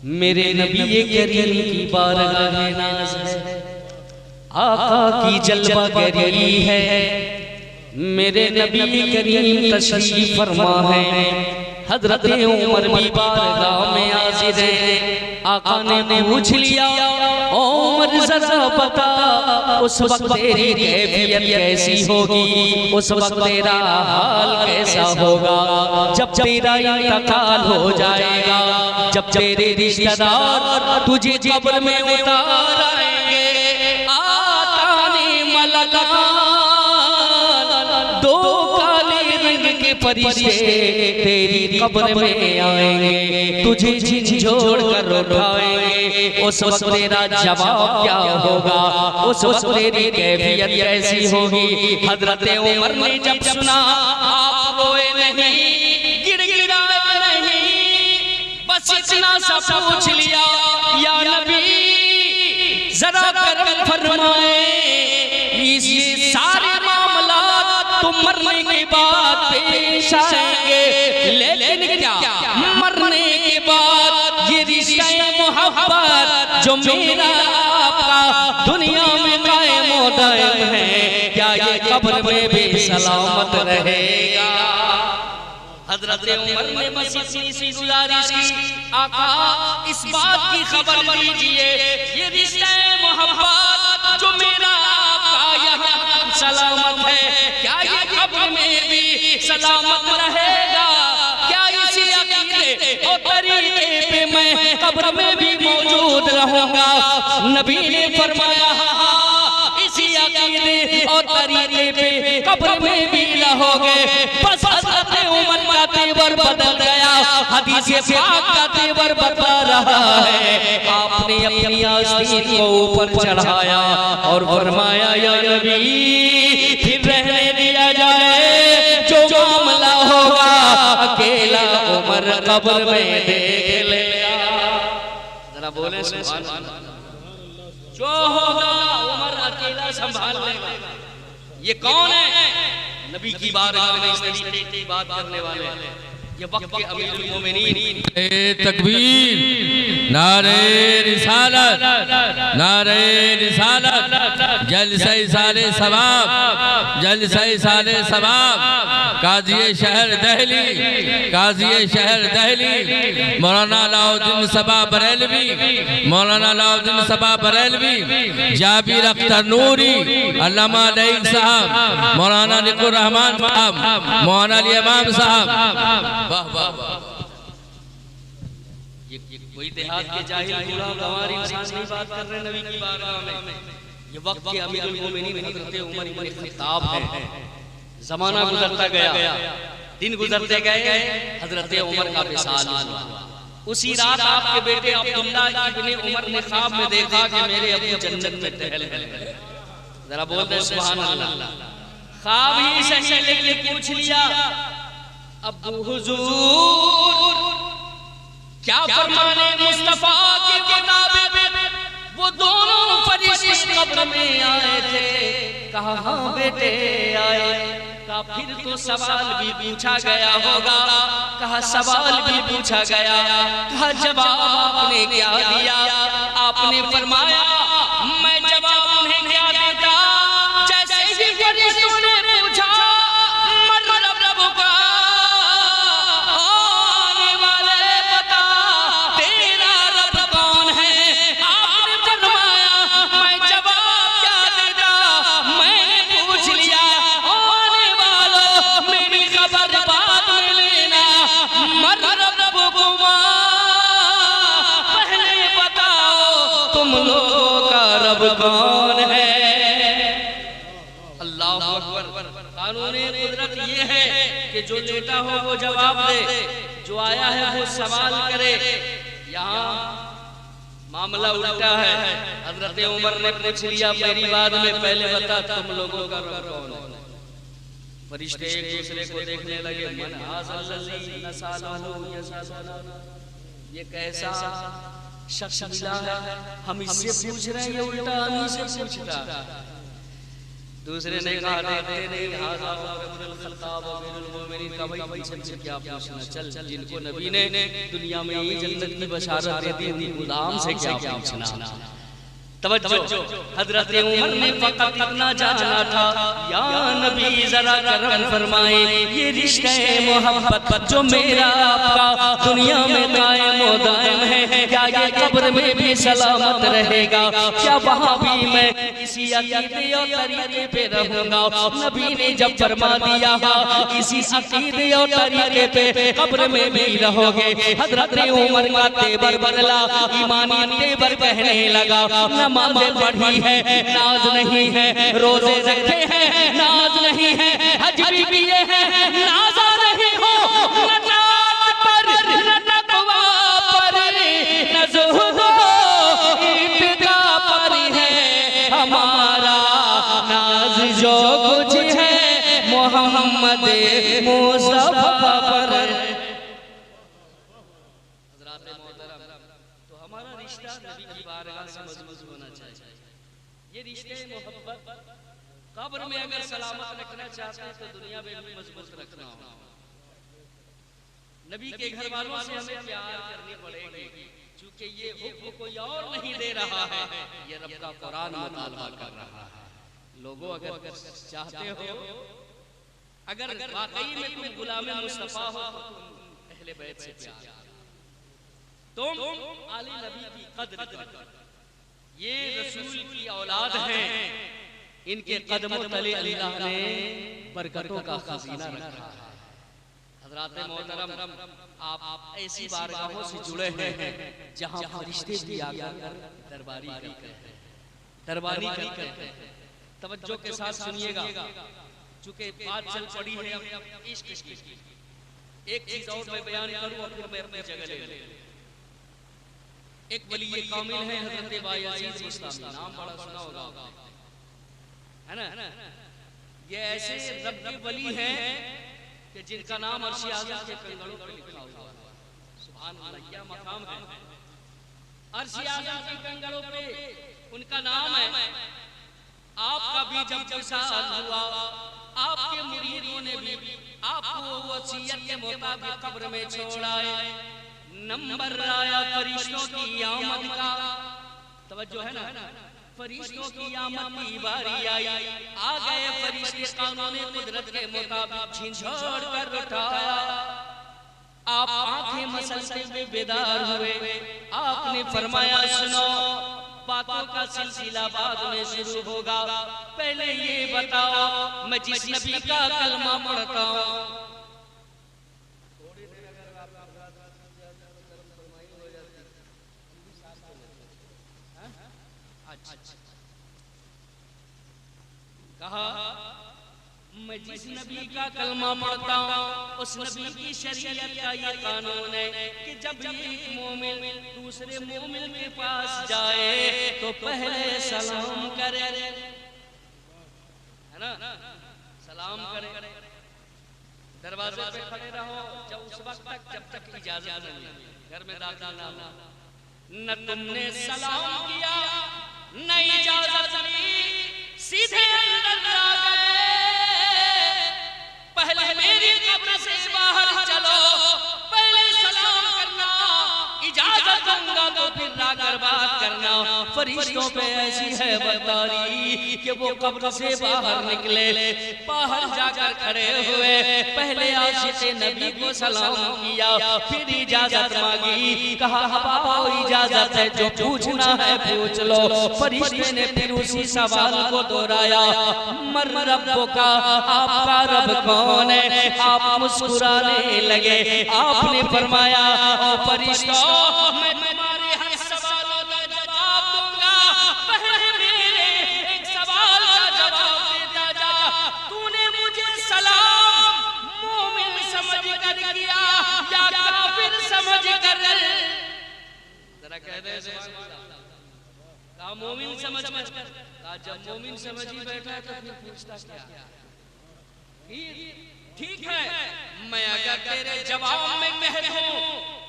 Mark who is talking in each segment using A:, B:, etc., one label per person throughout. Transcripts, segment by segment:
A: मेरे नबी करीम की बारगाह में नाज है, आका की जलवागरी है। मेरे नबी करीम तशरीफ फरमा है, हजरत उमर भी बारगाह में हाजिर है। आका ने पूछ लिया, उमर जरा बता उस वक्त तेरी कैफियत कैसी होगी, उस वक्त तेरा हाल कैसा होगा जब तेरा इंतकाल हो जाएगा, जब तेरे रिश्तेदार तुझे कब्र में उतार आएंगे। आताने मलकान, दो काले रंग के फरिश्ते तेरी कब्र में आएंगे, तुझे झिझोड़ कर उठाएंगे। उस वक्त तेरा जवाब क्या होगा, उस वक्त तेरी कैफियत कैसी होगी। हजरत उमर ने जब सुना, आप रोए नहीं, गिड़गिड़ाए नहीं, बस इतना सा पूछ लिया, या नबी जरा करम फरमाए, ये सारे मामला तो मरने के बाद पेश आएंगे, लेकिन क्या मरने के बाद ये रिश्ता मोहब्बत जो मेरा आपका दुनिया में कायम हो दायम है, क्या ये कब्र में भी सलामत रहेगा। हजरत उमर ने बस इतनी सी गुजारिश की, आका इस बात की खबर लीजिए, ये रिश्ता मोहब्बत जो मेरा आपका यहाँ सलामत है, क्या ये कब्र में भी सलामत रहेगा, क्या इसी अकीदे और तरीके पे मैं कब्र में भी मौजूद रहूंगा। नबी ने फरमाया, इसी अकीदे और तरीके पे कब्र में भी रहोगे। बस हजरत उमर का तेवर बदल गया, हदीस पाक का तेवर बता रहा है। आपने अपनी आस्तीन को ऊपर चढ़ाया और फरमाया, या नबी फिर रहने दिया जाए, जो मामला होगा अकेला उमर कब्र में देख लेगा। जरा बोले सुभान अल्लाह। जो होगा उमर अकेला संभाल लेगा। ये कौन है? नबी की बारगाह में इस तरीके की बात करने वाले, ये वक्त के अमीरुल मोमिनीन।
B: तकबीर, नारे रिसालत, नारे रिसालत, जलसे साले सवाब, जलसे साले सवाब। काजी शहर दहली, काजी शहर दहली मौलाना अलाउद्दीन सबा बरेलवी, मौलाना अलाउद्दीन सबा बरेलवी, जाबिर अख्तर नूरी, अल्लामा लईक साहब, मौलाना निकुर रहमान साहब, मौलाना अली इमाम साहब। वाह वाह वाह।
A: ये कोई देहात के जाहिल बूढ़ा गंवार इंसान नहीं बात कर रहे नबी की बारगाह में, ये वक्त के अमीरुल मोमिनीन हजरत उमर इब्न खत्ताब है। जमाना गुजरता गया, दिन गुजरते गए, हजरत उमर का विसाल हुआ। उसी रात आपके बेटे अब्दुल्ला इब्ने उमर ने ख्वाब में देखा कि मेरे अबू जन्नत में टहल रहे। जरा बोल दे सुभान अल्लाह। ख्वाब ही सही, लेकिन पूछ लिया, अबू हुजूर क्या फरमाने मुस्तफा के मुताबिक वो दोनों फरिश्ते कब्र में आए थे? कहा हाँ बेटे आए। कहा फिर तो सवाल भी पूछा गया होगा। कहा सवाल भी पूछा गया। कहा जवाब आपने क्या दिया? आपने फरमाया मैं जवाब उन्हें क्या देता, जैसे ही फरिश्तों ने पूछा कौन है? अल्लाह अकबर। कानून कुदरत ये है कि जो लेटा हो वो जवाब दे, जो आया है वो सवाल करे। यहाँ मामला उल्टा है। हजरत उमर ने पूछ लिया मेरी बात में, पहले बता तुम लोगों का रब कौन है? फरिश्ते एक दूसरे को देखने लगे, मन हाज़ल्लज़ी नसालहु यसालना, ये कैसा शख्स मिला है, हम इससे पूछ रहे हैं, ये उल्टा हम से पूछता। दूसरे ने कहा देखते नहीं हाज़ा अमीरुल खत्ताब अमीरुल मोमिनीन का भाई पीछे क्या पूछना, चल जिनको नबी ने दुनिया में ही जन्नत की बशारत दे दी उनकी गुलाम से क्या पूछना। तवज्जो, हजरत उमर ने फकत इतना जाना था, या नबी जरा करम फरमाए, ये रिश्ते मोहब्बत जो मेरा आपका दुनिया में कायम व दायम है, क्या ये कब्र में भी सलामत रहेगा? क्या वहाँ भी मैं इसी अकीदे और तरीके पे रहूँगा? नबी ने जब फरमा दिया इसी अकीदे और तरीके पे कब्र में भी रहोगे, हजरत उमर का तेवर बदला, ईमानी तेवर कहने लगा, नमाज़ें पढ़ी है नाज नहीं है, रोजे रखे हैं नाज नहीं है, हज भी किए हैं नाजा नहीं हो, न नात पर न तकवा पर न ज़ुहद इत्का पर है हमारा नाज, जो कुछ है मोहम्मद मुस्तफा पर। तो हमारा रिश्ता नबी की बारगाह से मजबूत होना चाहिए। ये रिश्ते मोहब्बत कब्र में अगर सलामत रखना चाहते हैं तो दुनिया में भी मजबूत रखना होगा। नबी के घर वालों से हमें प्यार करनी पड़ेगी, क्योंकि ये हुक्म कोई और नहीं दे रहा है, ये रब का कुरान मुतालबा कर रहा है। लोगों अगर चाहते हो, अगर वाकई में तुम गुलाम मुस्तफा हो तो अहले बैत से प्यार, तुम आले नबी की कद्र करो। ये रसूल की औलाद हैं, इनके कदमों तले अल्लाह ने बरकतों का खजाना रखा है। हज़रात मोहतरम, आप ऐसी बारगाहों से जुड़े हैं जहां फरिश्ते भी आकर दरबारी करते हैं, दरबारी करते हैं। तवज्जो के साथ सुनिएगा, चूंकि बात चल पड़ी है इश्क की, एक चीज और मैं बयान करूं और फिर मैं अपनी जगह ले लूं। एक वली कामिल है हज़रत बायजीद बुस्तामी, नाम बड़ा सुना होगा, है ना? ये ऐसे रब के वली हैं कि जिनका नाम अर्श आज़म के कंगड़ों पर लिखा हुआ है। सुभान अल्लाह, क्या मकाम है! अर्श आज़म के कंगड़ों पे उनका नाम है। आपका भी जब विसाल हुआ, आपके मुरीदों ने भी आपको वसीयत के मुताबिक कब्र में छोड़ा, नंबर आया फरिश्तों की आमद का। तवज्जो है ना, फरिश्तों की आमद की बारी आई, आ गए फरिश्ते कानून कुदरत के मुताबिक झिझोड़ कर उठाया। आप आंखें मसलते हुए बेदार हुए, आपने फरमाया सुनो, बातों का सिलसिला बाद में शुरू होगा, पहले ये बताओ मैं जिस नबी का कलमा पढ़ता हूँ, कहा मैं जिस नबी का कलमा पढ़ता हूँ उस नबी की शरीयत का ये कानून है कि जब एक मोमिन दूसरे मोमिन के पास जाए तो पहले सलाम करे, है ना? सलाम करे, दरवाजे पे खड़े रहो जब उस वक्त तक जब तक इजाजत न मिले, घर में दाखिल ना हो। न तुमने सलाम किया न इजाजत ली, सीधे अंदर आ गए, पहले मेरी कब्र से बाहर चलो, पहले सलाम करना, इजाजत दूंगा तो फिर आकर बात करना। फरिश्तों पे ऐसी है बर्दारी कि वो कब्र से बाहर निकले, बाहर जाकर खड़े हुए, पहले आशिक़े नबी को सलाम किया, फिर इजाजत मांगी, कहा हवाओ इजाजत है, जो पूछना है पूछ लो। फरिश्ते ने फिर उसी सवाल को दोहराया, मर रब्बुका, आपका रब कौन है? आप मुस्कुराने लगे, आपने फरमाया ओ फरिश्तों, मैं तुम्हारे हर सवालों का जवाब दूंगा, पहले मेरे एक सवाल का जवाब देता जा, तूने मुझे सलाम मोमिन समझ कर किया या काफिर समझ कर? जरा कह दे कहा मोमिन समझ कर, कहा जब मोमिन समझ ही बैठा तो फिर पूछता क्या? ठीक है, मैं अगर तेरे जवाब में कह दूं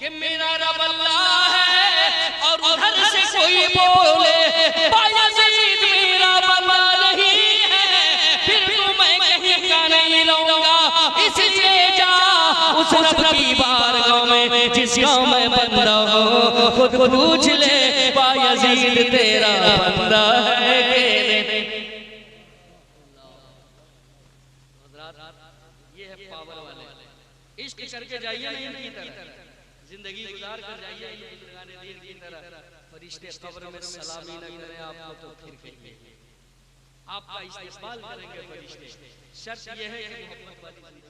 A: कि मेरा रब अल्लाह है और उधर से कोई बोले बायजीद मेरा रब नहीं है, की बारगाह में जिसका मैं बंदा हूँ, खुद पूछ ले बायजीद तेरा बंदा है कि नहीं। ये है पावर वाले, इश्क करके जाइए ना इनकी तरह, जिंदगी गुजार कर जाइए बुजुर्गाने दीन की तरह। फरिश्ते कब्र में सलामी न करें आपको तो फिर कहेंगे, आपका इस्तेमाल करेंगे फरिश्ते। शर्त यह है कि मोहब्बत वाली